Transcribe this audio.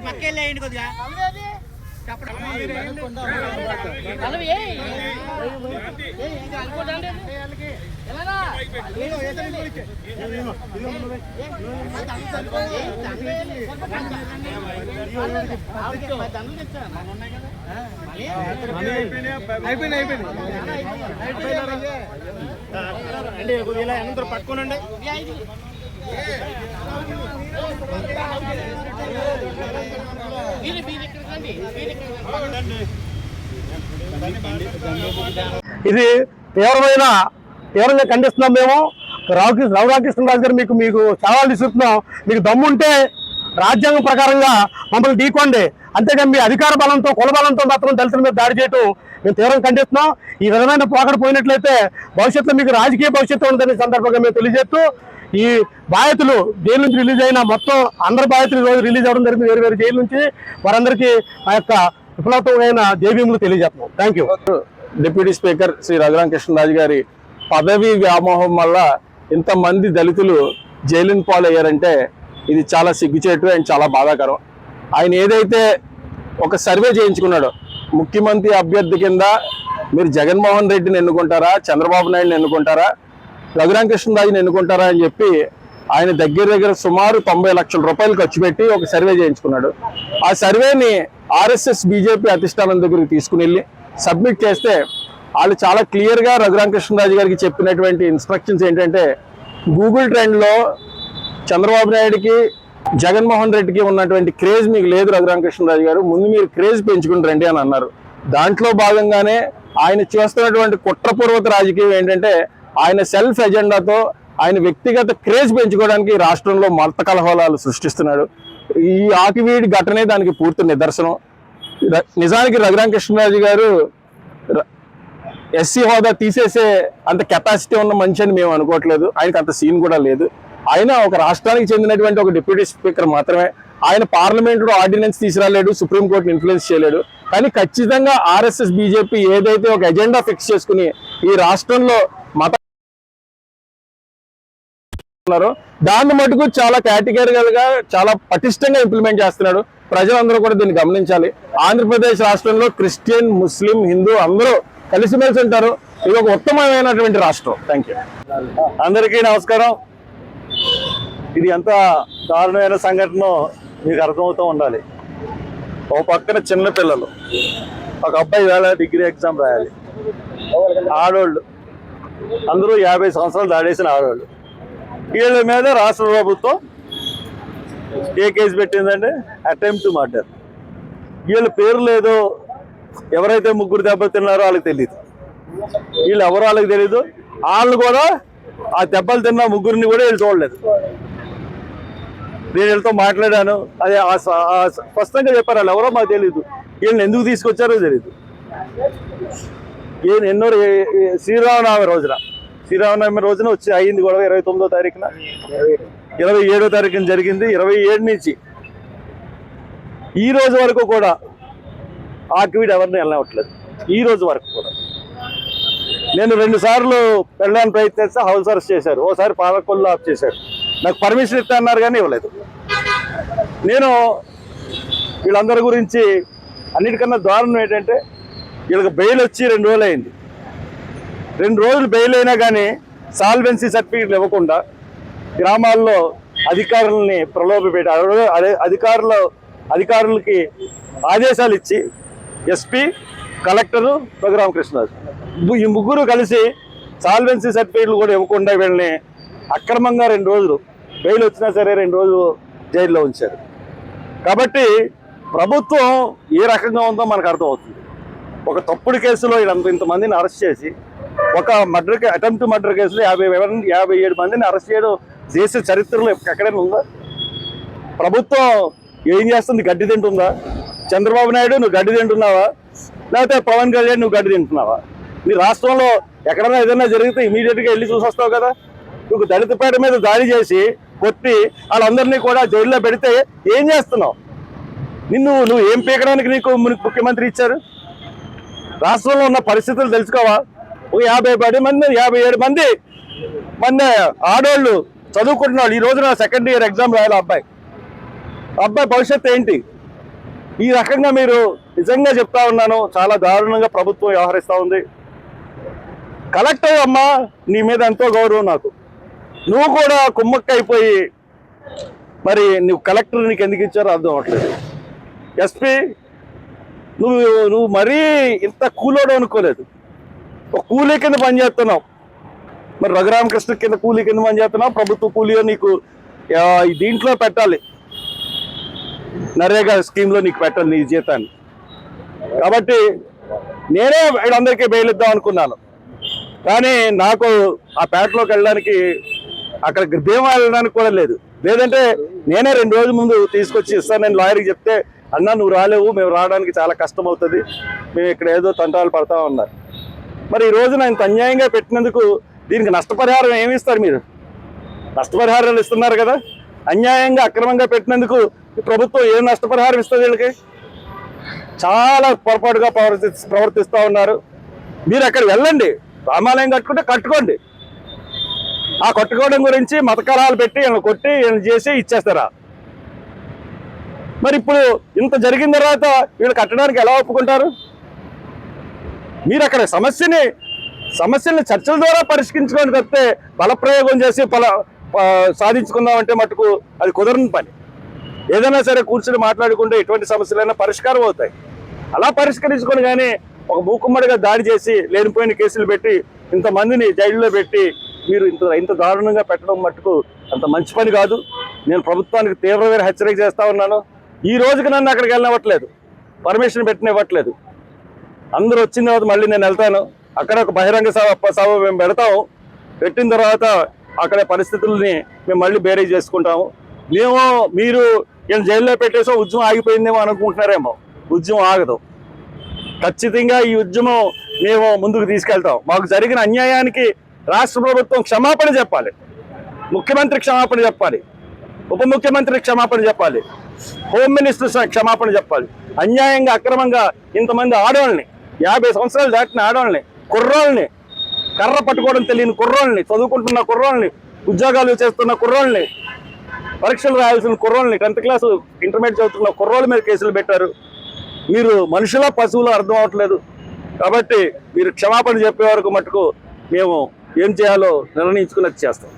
పక్కెళ్ళేయండి కొద్దిగా అయిపోయింది కొద్దిగా అందరూ పట్టుకోనండి. ఇది తీవ్రంగా ఖండిస్తున్నాం మేము. రఘురామకృష్ణరాజు గారు మీకు సవాల్ ఇస్తున్నాం. మీకు దమ్ముంటే రాజ్యాంగం ప్రకారంగా మమ్మల్ని ఢీకోండి, అంతేగాని మీ అధికార బలంతో కుల బలంతో మాత్రం దళితుల మీద దాడి చేయటం మేము తీవ్రంగా ఖండిస్తున్నాం. ఈ విధమైన పోకడ పోయినట్లయితే భవిష్యత్తులో మీకు రాజకీయ భవిష్యత్తు ఉందని సందర్భంగా మేము తెలియజేస్తూ, ఈ బాధితులు జైలు నుంచి రిలీజ్ అయిన మొత్తం అందరు బాధితులు రోజు రిలీజ్ అవ్వడం జరిగింది వేరు వేరు జైలు నుంచి. వారందరికీ మా యొక్క విప్లవమైన జైభీములు తెలియజేస్తున్నాం. Thank you. Deputy speaker Shri Raghuramakrishnaraju గారి పదవీ వ్యామోహం వల్ల ఇంతమంది దళితులు జైలుని పాలయ్యారంటే ఇది చాలా సిగ్గుచేటు అండ్ చాలా బాధాకరం. ఆయన ఏదైతే ఒక సర్వే చేయించుకున్నాడో, ముఖ్యమంత్రి అభ్యర్థి కింద మీరు జగన్మోహన్ రెడ్డిని ఎన్నుకుంటారా, చంద్రబాబు నాయుడుని ఎన్నుకుంటారా, రఘురామకృష్ణరాజుని ఎన్నుకుంటారా అని చెప్పి ఆయన దగ్గర సుమారు 90 లక్షల రూపాయలు ఖర్చు పెట్టి ఒక సర్వే చేయించుకున్నాడు. ఆ సర్వేని ఆర్ఎస్ఎస్ బీజేపీ అధిష్టానం దగ్గరికి తీసుకుని వెళ్ళి సబ్మిట్ చేస్తే వాళ్ళు చాలా క్లియర్గా రఘురామకృష్ణరాజు గారికి చెప్పినటువంటి ఇన్స్ట్రక్షన్స్ ఏంటంటే, గూగుల్ ట్రెండ్లో చంద్రబాబు నాయుడికి జగన్మోహన్ రెడ్డికి ఉన్నటువంటి క్రేజ్ మీకు లేదు రఘురామకృష్ణరాజు గారు, ముందు మీరు క్రేజ్ పెంచుకుని రండి అని అన్నారు. దాంట్లో భాగంగానే ఆయన చేస్తున్నటువంటి కుట్రపూర్వక రాజకీయం ఏంటంటే, ఆయన సెల్ఫ్ ఎజెండాతో ఆయన వ్యక్తిగత క్రేజ్ పెంచుకోవడానికి రాష్ట్రంలో మత కలహోలాలు సృష్టిస్తున్నాడు. ఈ ఆకివీడి ఘటనే దానికి పూర్తి నిదర్శనం. నిజానికి రఘురామకృష్ణరాజు గారు ఎస్సీ హోదా తీసేసే అంత కెపాసిటీ ఉన్న మనిషి అని మేము అనుకోవట్లేదు. ఆయనకు అంత సీన్ కూడా లేదు. ఆయన ఒక రాష్ట్రానికి చెందినటువంటి ఒక డిప్యూటీ స్పీకర్ మాత్రమే. ఆయన పార్లమెంట్లో ఆర్డినెన్స్ తీసుకురాలేడు, సుప్రీంకోర్టుని ఇన్ఫ్లుయెన్స్ చేయలేడు. కానీ ఖచ్చితంగా ఆర్ఎస్ఎస్ బీజేపీ ఏదైతే ఒక ఎజెండా ఫిక్స్ చేసుకుని ఈ రాష్ట్రంలో మత దాన్ని మటుకు చాలా కేటగిరీగా చాలా పటిష్టంగా ఇంప్లిమెంట్ చేస్తున్నాడు. ప్రజలందరూ కూడా దీన్ని గమనించాలి. ఆంధ్రప్రదేశ్ రాష్ట్రంలో క్రిస్టియన్, ముస్లిం, హిందూ అందరూ కలిసిమెలిసి ఉంటారు. ఇది ఒక ఉత్తమమైనటువంటి రాష్ట్రం. Thank you. అందరికీ నమస్కారం. ఇది ఎంత దారుణమైన సంఘటన మీకు అర్థమవుతూ ఉండాలి. ఓ పక్కన చిన్న పిల్లలు, ఒక అబ్బాయి వేళ డిగ్రీ ఎగ్జామ్ రాయాలి, ఆడోళ్ళు అందరూ 50 సంవత్సరాలు దాడేసిన ఆడోళ్ళు. వీళ్ళ మీద రాష్ట్ర ప్రభుత్వం ఏ కేసు పెట్టిందంటే అటెంప్ట్ మర్డర్. వీళ్ళ పేర్లు ఏదో ఎవరైతే ముగ్గురు దెబ్బతిన్నారో వాళ్ళకి తెలియదు, వీళ్ళు ఎవరో వాళ్ళకి తెలీదు. వాళ్ళు కూడా ఆ దెబ్బలు తిన్న ముగ్గురిని కూడా వీళ్ళు చూడలేదు. నేను వీళ్ళతో మాట్లాడాను, అదే స్పష్టంగా చెప్పారు వాళ్ళు ఎవరో మాకు తెలీదు, వీళ్ళని ఎందుకు తీసుకొచ్చారో తెలీదు. ఎన్నో శ్రీరామనవమి రోజున వచ్చి అయ్యింది గొడవ. 29వ తారీఖున 27వ తారీఖున జరిగింది. 27 నుంచి ఈ రోజు వరకు కూడా ఆకివీడు ఎవరిని వెళ్ళవట్లేదు. ఈ రోజు వరకు కూడా నేను 2 సార్లు వెళ్ళడానికి ప్రయత్నిస్తే హౌస్ అరెస్ట్ చేశారు. ఓసారి పాలకొల్లు ఆఫ్ చేశారు. నాకు పర్మిషన్ ఇస్తా అన్నారు కానీ ఇవ్వలేదు. నేను వీళ్ళందరి గురించి అన్నిటికన్నా దారుణం ఏంటంటే, వీళ్ళకి బెయిల్ వచ్చి 2 రోజులు అయింది. 2 రోజులు బెయిల్ అయినా కానీ సాల్వెన్సీ సర్టిఫికెట్లు ఇవ్వకుండా గ్రామాల్లో అధికారులని ప్రలోభపెట్టి అదే అధికారులకి ఆదేశాలు ఇచ్చి ఎస్పీ, కలెక్టరు, రఘురామకృష్ణరాజు ఈ ముగ్గురు కలిసి సాల్వెన్సీ సర్టిఫికెట్లు కూడా ఇవ్వకుండా వీళ్ళని అక్రమంగా 2 రోజులు బెయిల్ వచ్చినా సరే 2 రోజులు జైల్లో ఉంచారు. కాబట్టి ప్రభుత్వం ఏ రకంగా ఉందో మనకు అర్థమవుతుంది. ఒక తప్పుడు కేసులో ఇంతమందిని అరెస్ట్ చేసి, ఒక అటెంప్ట్ మర్డర్ కేసులో 57 మందిని అరెస్ట్ చేయడం దేశ చరిత్రలో ఎక్కడైనా ఉందా? ప్రభుత్వం ఏం చేస్తుంది? గడ్డి తింటుందా? చంద్రబాబు నాయుడు నువ్వు గడ్డి తింటున్నావా, లేకపోతే పవన్ కళ్యాణ్ నువ్వు గడ్డి తింటున్నావా? నీ రాష్ట్రంలో ఎక్కడైనా ఏదైనా జరిగితే ఇమీడియట్గా వెళ్ళి చూసొస్తావు కదా. నువ్వు దళితపేట మీద దాడి చేసి కొట్టి వాళ్ళందరినీ కూడా జైల్లో పెడితే ఏం చేస్తున్నావు? నువ్వు ఏం పీకడానికి నీకు ముఖ్యమంత్రి ఇచ్చారు? రాష్ట్రంలో ఉన్న పరిస్థితులు తెలుసుకోవా? ఒక 57 మంది ఆడోళ్ళు చదువుకుంటున్న వాళ్ళు ఈ రోజున సెకండ్ ఇయర్ ఎగ్జామ్ రాయాలి అబ్బాయి భవిష్యత్తు ఏంటి? ఈ రకంగా మీరు నిజంగా చెప్తా ఉన్నాను, చాలా దారుణంగా ప్రభుత్వం వ్యవహరిస్తూ ఉంది. కలెక్టర్ అమ్మా, నీ మీద ఎంతో గౌరవం నాకు. నువ్వు కూడా కుమ్మక్కైపోయి మరి నువ్వు కలెక్టర్ నీకు ఎందుకు ఇచ్చారో అర్థం అవ్వట్లేదు. ఎస్పీ నువ్వు మరీ ఇంత కూలోడు అనుకోలేదు. ఒక కూలీ కింద పనిచేస్తున్నావు. మరి రఘురామకృష్ణ కింద కూలీ కింద పనిచేస్తున్నావు. ప్రభుత్వ కూలీయో నీకు దీంట్లో పెట్టాలి, నరేగా స్కీమ్లో నీకు పెట్టాలి నీ జీతాన్ని. కాబట్టి నేనే వీళ్ళందరికీ బెయిల్ ఇద్దాం అనుకున్నాను, కానీ నాకు ఆ పేటలోకి వెళ్ళడానికి అక్కడ భీమా వెళ్ళడానికి కూడా లేదంటే నేనే 2 రోజుల ముందు తీసుకొచ్చి ఇస్తాను. నేను లాయర్కి చెప్తే, అన్నా నువ్వు రాలేవు, మేము రావడానికి చాలా కష్టం అవుతుంది, మేము ఇక్కడ ఏదో తంటాలు పడతా ఉన్నారు. మరి ఈ రోజున ఇంత అన్యాయంగా పెట్టినందుకు దీనికి నష్టపరిహారం ఏమి ఇస్తారు? మీరు నష్టపరిహారాలు ఇస్తున్నారు కదా. అన్యాయంగా అక్రమంగా పెట్టినందుకు ప్రభుత్వం ఏం నష్టపరిహారం ఇస్తుంది? వీళ్ళకి చాలా పొరపాటుగా ప్రవర్తిస్తూ ఉన్నారు. మీరు అక్కడ వెళ్ళండి, రామాలయం కట్టుకోండి. ఆ కట్టుకోవడం గురించి మతకరాలు పెట్టి వీళ్ళని కొట్టి వీళ్ళని చేసి ఇచ్చేస్తారా? మరి ఇప్పుడు ఇంత జరిగిన తర్వాత వీళ్ళు కట్టడానికి ఎలా ఒప్పుకుంటారు? మీరు అక్కడ సమస్యల్ని చర్చల ద్వారా పరిష్కరించుకొని తప్పితే బలప్రయోగం చేసి సాధించుకుందామంటే మటుకు అది కుదరని పని. ఏదైనా సరే కూర్చొని మాట్లాడుకుంటే ఎటువంటి సమస్యలైనా పరిష్కారం అవుతాయి. అలా పరిష్కరించుకొని కానీ ఒక మూకుమ్మడిగా దాడి చేసి లేనిపోయిన కేసులు పెట్టి ఇంతమందిని జైల్లో పెట్టి మీరు ఇంత దారుణంగా పెట్టడం మటుకు అంత మంచి పని కాదు. నేను ప్రభుత్వానికి తీవ్రమైన హెచ్చరిక చేస్తా ఉన్నాను. ఈ రోజుకి నన్ను అక్కడికి వెళ్ళనివ్వట్లేదు, పర్మిషన్ పెట్టనివ్వట్లేదు. అందరూ వచ్చిన తర్వాత మళ్ళీ నేను వెళ్తాను. అక్కడ ఒక బహిరంగ సభ మేము పెడతాము. పెట్టిన తర్వాత అక్కడ పరిస్థితుల్ని మేము మళ్ళీ బేరేజ్ చేసుకుంటాము. మీరు ఈయన జైల్లో పెట్టేసో ఉద్యమం ఆగిపోయిందేమో అనుకుంటున్నారేమో. ఉద్యమం ఆగదు. ఖచ్చితంగా ఈ ఉద్యమం మేము ముందుకు తీసుకెళ్తాం. మాకు జరిగిన అన్యాయానికి రాష్ట్ర ప్రభుత్వం క్షమాపణ చెప్పాలి, ముఖ్యమంత్రి క్షమాపణ చెప్పాలి, ఉప ముఖ్యమంత్రి క్షమాపణ చెప్పాలి, హోమ్ మినిస్టర్ క్షమాపణ చెప్పాలి. అన్యాయంగా అక్రమంగా ఇంతమంది ఆడవాళ్ళని, 50 సంవత్సరాలు దాటిన ఆడవాళ్ళని, కుర్రోళ్ళని, కర్ర పట్టుకోవడం తెలియని కుర్రోళ్ళని, చదువుకుంటున్న కుర్రోళ్ళని, ఉద్యోగాలు చేస్తున్న కుర్రోళ్ళని, పరీక్షలు రాయాల్సిన కుర్రోళ్ళని, 10th క్లాసు ఇంటర్మీడియట్ చదువుతున్న కుర్రోళ్ళ మీద కేసులు పెట్టారు. మీరు మనుషుల పశువులు అర్థం అవ్వట్లేదు. కాబట్టి మీరు క్షమాపణ చెప్పే వరకు మటుకు మేము ఏం చేయాలో నిర్ణయించుకున్నది చేస్తాం.